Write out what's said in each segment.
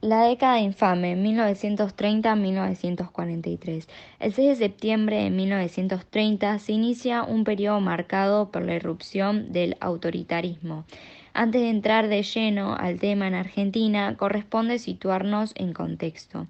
La década infame, 1930-1943. El 6 de septiembre de 1930 se inicia un periodo marcado por la irrupción del autoritarismo. Antes de entrar de lleno al tema en Argentina, corresponde situarnos en contexto.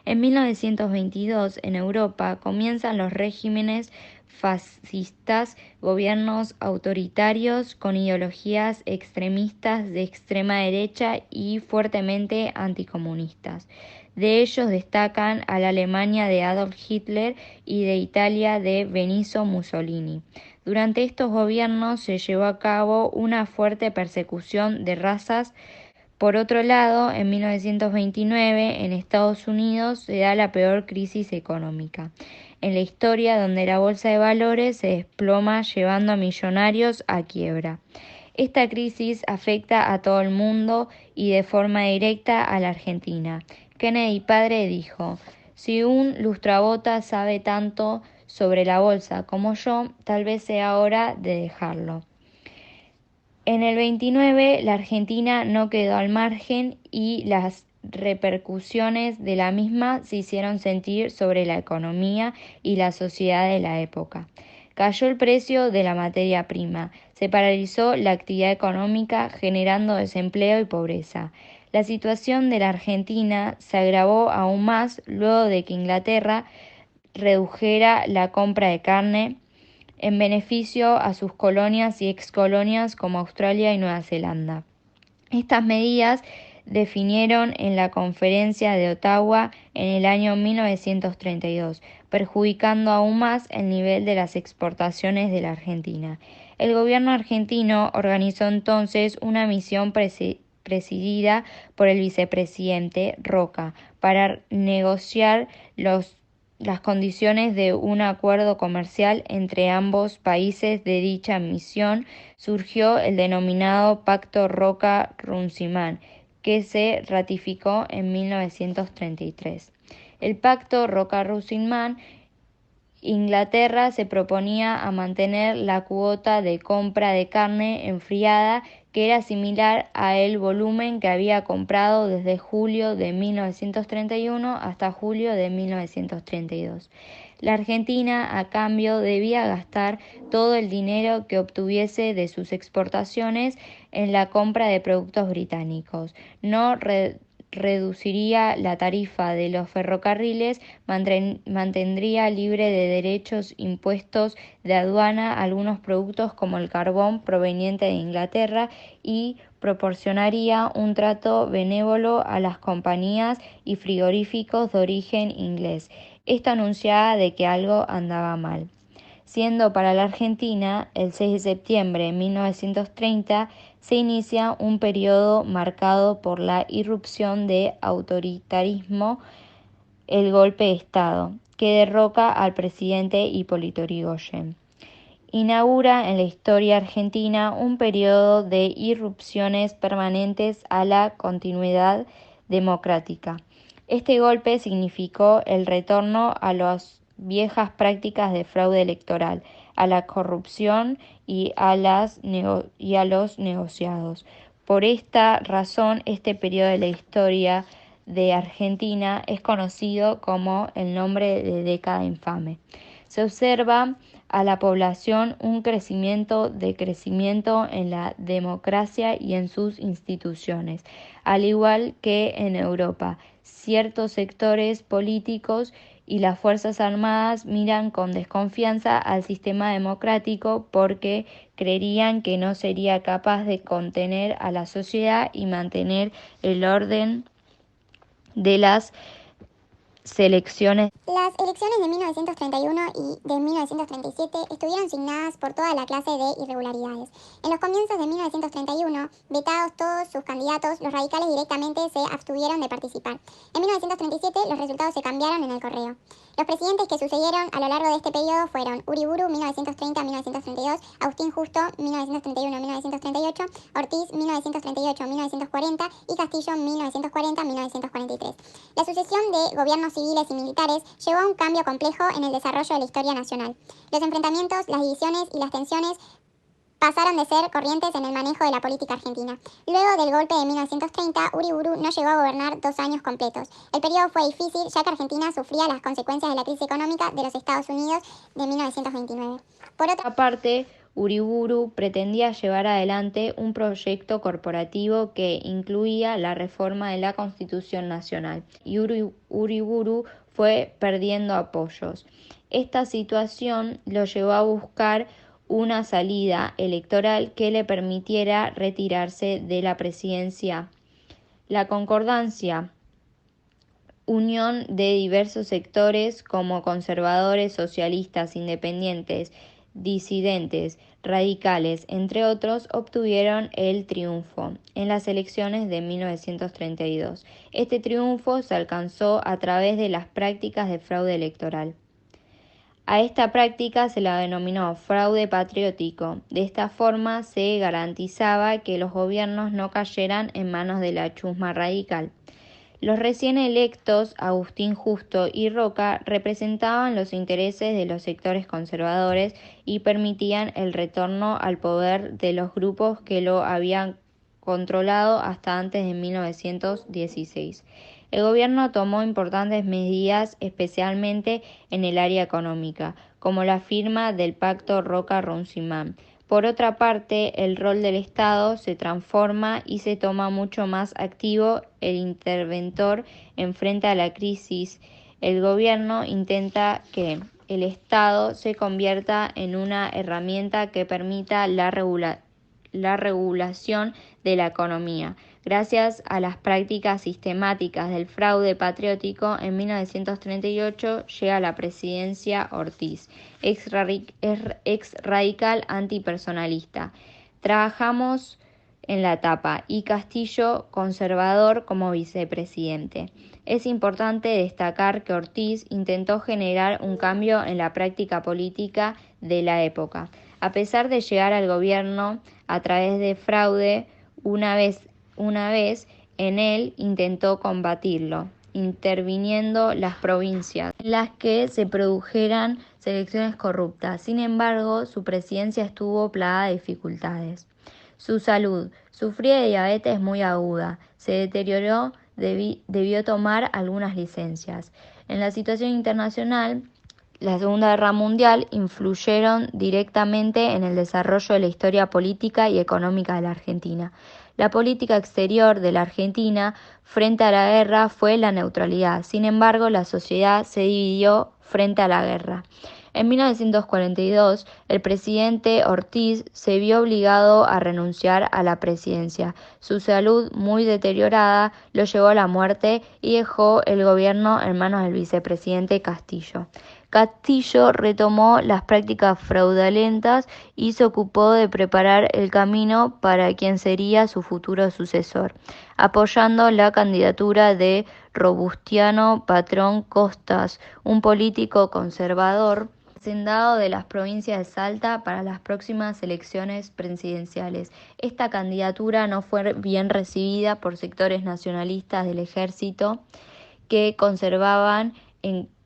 En 1922, en Europa, comienzan los regímenes fascistas, gobiernos autoritarios con ideologías extremistas de extrema derecha y fuertemente anticomunistas. De ellos destacan a la Alemania de Adolf Hitler y de Italia de Benito Mussolini. Durante estos gobiernos se llevó a cabo una fuerte persecución de razas. Por otro lado, en 1929, en Estados Unidos, se da la peor crisis económica en la historia, donde la bolsa de valores se desploma llevando a millonarios a quiebra. Esta crisis afecta a todo el mundo y de forma directa a la Argentina. Kennedy padre dijo: si un lustrabota sabe tanto sobre la bolsa como yo, tal vez sea hora de dejarlo. En el 29, la Argentina no quedó al margen y las repercusiones de la misma se hicieron sentir sobre la economía y la sociedad de la época. Cayó el precio de la materia prima, se paralizó la actividad económica generando desempleo y pobreza. La situación de la Argentina se agravó aún más luego de que Inglaterra redujera la compra de carne en beneficio a sus colonias y excolonias como Australia y Nueva Zelanda. Estas medidas definieron en la Conferencia de Ottawa en el año 1932, perjudicando aún más el nivel de las exportaciones de la Argentina. El gobierno argentino organizó entonces una misión presidida por el vicepresidente Roca para negociar las condiciones de un acuerdo comercial entre ambos países. De dicha misión surgió el denominado Pacto Roca-Runciman, que se ratificó en 1933. El Pacto Roca-Runciman, Inglaterra se proponía a mantener la cuota de compra de carne enfriada, que era similar a el volumen que había comprado desde julio de 1931 hasta julio de 1932. La Argentina, a cambio, debía gastar todo el dinero que obtuviese de sus exportaciones en la compra de productos británicos. No reduciría la tarifa de los ferrocarriles, mantendría libre de derechos impuestos de aduana algunos productos como el carbón proveniente de Inglaterra y proporcionaría un trato benévolo a las compañías y frigoríficos de origen inglés. Esto anunciaba de que algo andaba mal. Siendo para la Argentina, el 6 de septiembre de 1930, se inicia un periodo marcado por la irrupción de autoritarismo, el golpe de Estado, que derroca al presidente Hipólito Yrigoyen. Inaugura en la historia argentina un periodo de irrupciones permanentes a la continuidad democrática. Este golpe significó el retorno a las viejas prácticas de fraude electoral, a la corrupción y a los negociados. Por esta razón, este periodo de la historia de Argentina es conocido como el nombre de década infame. Se observa a la población un decrecimiento en la democracia y en sus instituciones, al igual que en Europa. Ciertos sectores políticos y las Fuerzas Armadas miran con desconfianza al sistema democrático porque creerían que no sería capaz de contener a la sociedad y mantener el orden de las selecciones. Las elecciones de 1931 y de 1937 estuvieron signadas por toda la clase de irregularidades. En los comienzos de 1931, vetados todos sus candidatos, los radicales directamente se abstuvieron de participar. En 1937 los resultados se cambiaron en el correo. Los presidentes que sucedieron a lo largo de este periodo fueron Uriburu 1930-1932, Agustín Justo 1931-1938, Ortiz 1938-1940 y Castillo 1940-1943. La sucesión de gobiernos civiles y militares llevó a un cambio complejo en el desarrollo de la historia nacional. Los enfrentamientos, las divisiones y las tensiones pasaron de ser corrientes en el manejo de la política argentina. Luego del golpe de 1930, Uriburu no llegó a gobernar 2 años completos. El periodo fue difícil, ya que Argentina sufría las consecuencias de la crisis económica de los Estados Unidos de 1929. Por otra parte, Uriburu pretendía llevar adelante un proyecto corporativo que incluía la reforma de la Constitución Nacional, y Uriburu fue perdiendo apoyos. Esta situación lo llevó a buscar una salida electoral que le permitiera retirarse de la presidencia. La concordancia, unión de diversos sectores como conservadores, socialistas, independientes, disidentes, radicales, entre otros, obtuvieron el triunfo en las elecciones de 1932. Este triunfo se alcanzó a través de las prácticas de fraude electoral. A esta práctica se la denominó fraude patriótico. De esta forma se garantizaba que los gobiernos no cayeran en manos de la chusma radical. Los recién electos Agustín Justo y Roca representaban los intereses de los sectores conservadores y permitían el retorno al poder de los grupos que lo habían controlado hasta antes de 1916. El gobierno tomó importantes medidas, especialmente en el área económica, como la firma del Pacto Roca-Runciman. Por otra parte, el rol del Estado se transforma y se toma mucho más activo el interventor enfrente a la crisis. El gobierno intenta que el Estado se convierta en una herramienta que permita la regulación de la economía. Gracias a las prácticas sistemáticas del fraude patriótico, en 1938 llega a la presidencia Ortiz, ex radical antipersonalista. Trabajamos en la tapa y Castillo, conservador, como vicepresidente. Es importante destacar que Ortiz intentó generar un cambio en la práctica política de la época. A pesar de llegar al gobierno a través de fraude, una vez en él intentó combatirlo, interviniendo las provincias en las que se produjeran elecciones corruptas. Sin embargo, su presidencia estuvo plagada de dificultades. Su salud. Sufría de diabetes muy aguda. Se deterioró, debió tomar algunas licencias. En la situación internacional, la Segunda Guerra Mundial influyeron directamente en el desarrollo de la historia política y económica de la Argentina. La política exterior de la Argentina frente a la guerra fue la neutralidad. Sin embargo, la sociedad se dividió frente a la guerra. En 1942, el presidente Ortiz se vio obligado a renunciar a la presidencia. Su salud, muy deteriorada, lo llevó a la muerte y dejó el gobierno en manos del vicepresidente Castillo. Castillo retomó las prácticas fraudulentas y se ocupó de preparar el camino para quien sería su futuro sucesor, apoyando la candidatura de Robustiano Patrón Costas, un político conservador hacendado de las provincias de Salta para las próximas elecciones presidenciales. Esta candidatura no fue bien recibida por sectores nacionalistas del ejército que conservaban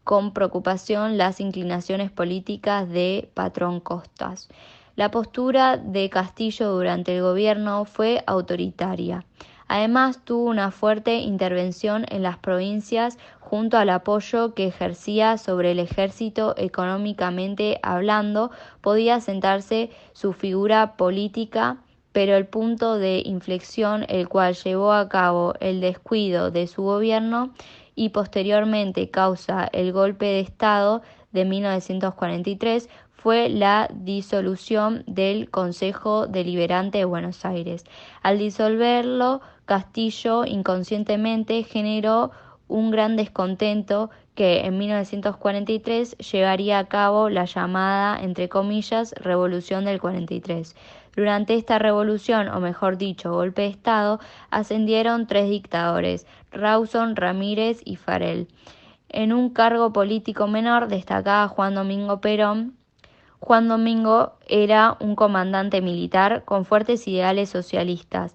con preocupación las inclinaciones políticas de Patrón Costas. La postura de Castillo durante el gobierno fue autoritaria. Además, tuvo una fuerte intervención en las provincias junto al apoyo que ejercía sobre el ejército económicamente hablando, podía sentarse su figura política, pero el punto de inflexión, el cual llevó a cabo el descuido de su gobierno y posteriormente causa el golpe de Estado de 1943, fue la disolución del Consejo Deliberante de Buenos Aires. Al disolverlo, Castillo inconscientemente generó un gran descontento que en 1943 llevaría a cabo la llamada, entre comillas, Revolución del 43. Durante esta revolución, o mejor dicho, golpe de Estado, ascendieron 3 dictadores, Rawson, Ramírez y Farel. En un cargo político menor destacaba Juan Domingo Perón. Juan Domingo era un comandante militar con fuertes ideales socialistas.